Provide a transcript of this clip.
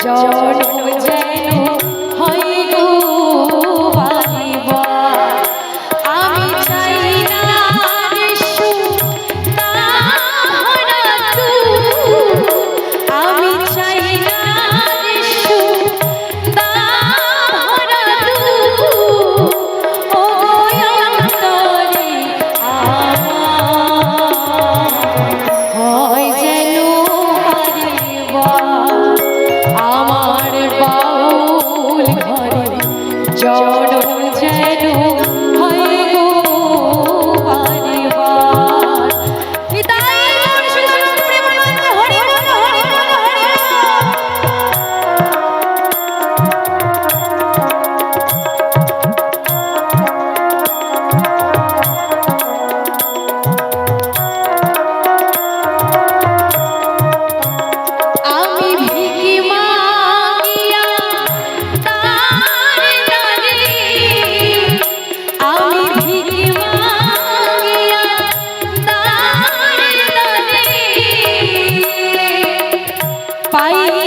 জন্ম যেন হয় গো বাড়িবা আমি চাই না রে তাহারা তু আমি চাই না রে তাহারা তু ও অন্তরে হয় যেন বাড়িবা আমার বাউল ঘরে জন্ম যেন হয় গো বাড়িবার নিতাই গৌর শিশু প্রেমানন্দ হরি বল হরি বল হরি আমি ভিকি মাগিয়া তার নারে আমি ভিকি মাগিয়া তার নারে পাই